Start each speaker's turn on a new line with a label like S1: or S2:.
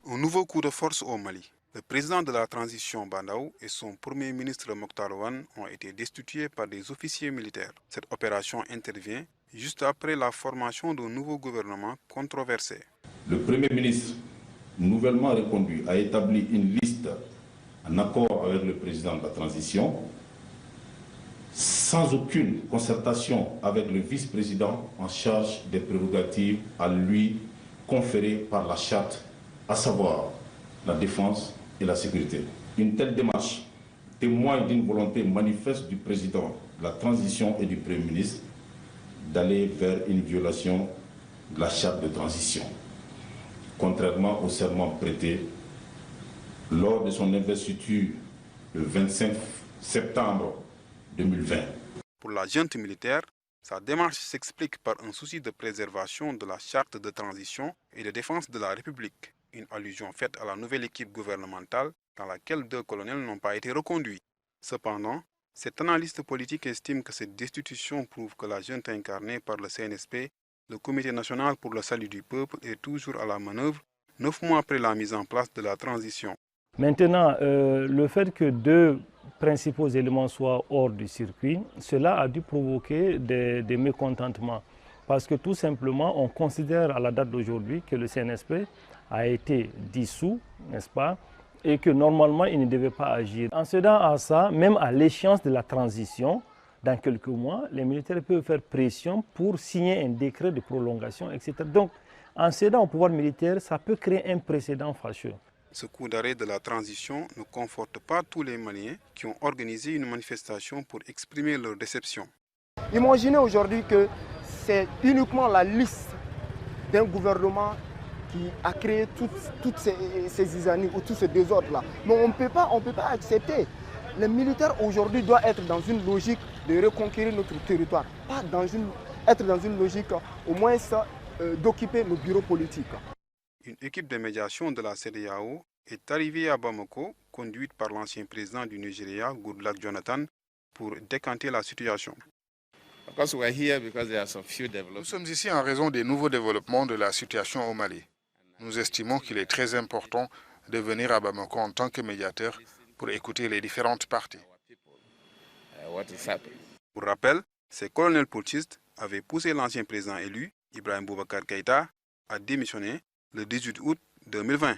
S1: Un nouveau coup de force au Mali. Le président de la transition Bandaou et son premier ministre Mokhtar Ould ont été destitués par des officiers militaires. Cette opération intervient juste après la formation d'un nouveau gouvernement controversé.
S2: Le premier ministre, nouvellement reconduit, a établi une liste en accord avec le président de la transition, sans aucune concertation avec le vice-président en charge des prérogatives à lui conférées par la charte, à savoir la défense et la sécurité. Une telle démarche témoigne d'une volonté manifeste du président de la transition et du Premier ministre d'aller vers une violation de la charte de transition, contrairement au serment prêté lors de son investiture le 25 septembre 2020.
S1: Pour la junte militaire, sa démarche s'explique par un souci de préservation de la charte de transition et de défense de la République, une allusion faite à la nouvelle équipe gouvernementale dans laquelle 2 colonels n'ont pas été reconduits. Cependant, cet analyste politique estime que cette destitution prouve que la junte incarnée par le CNSP, le Comité national pour le salut du peuple, est toujours à la manœuvre 9 mois après la mise en place de la transition.
S3: Maintenant, le fait que 2 principaux éléments soient hors du circuit, cela a dû provoquer des mécontentements. Parce que tout simplement, on considère à la date d'aujourd'hui que le CNSP a été dissous, n'est-ce pas, et que normalement, il ne devait pas agir. En cédant à ça, même à l'échéance de la transition, dans quelques mois, les militaires peuvent faire pression pour signer un décret de prolongation, etc. Donc, en cédant au pouvoir militaire, ça peut créer un précédent fâcheux.
S1: Ce coup d'arrêt de la transition ne conforte pas tous les Maliens qui ont organisé une manifestation pour exprimer leur déception.
S4: Imaginez aujourd'hui que c'est uniquement la liste d'un gouvernement qui a créé toutes ces isanies ou tout ce désordre-là. Mais on ne peut pas accepter. Les militaires aujourd'hui doivent être dans une logique de reconquérir notre territoire, pas être dans une logique au moins d'occuper nos bureaux politiques.
S1: Une équipe de médiation de la CEDEAO est arrivée à Bamako, conduite par l'ancien président du Nigeria, Goodluck Jonathan, pour décanter la situation.
S5: Nous sommes ici en raison des nouveaux développements de la situation au Mali. Nous estimons qu'il est très important de venir à Bamako en tant que médiateur pour écouter les différentes parties.
S1: Pour rappel, ces colonels putschistes avaient poussé l'ancien président élu, Ibrahim Boubacar Keïta, à démissionner le 18 août 2020.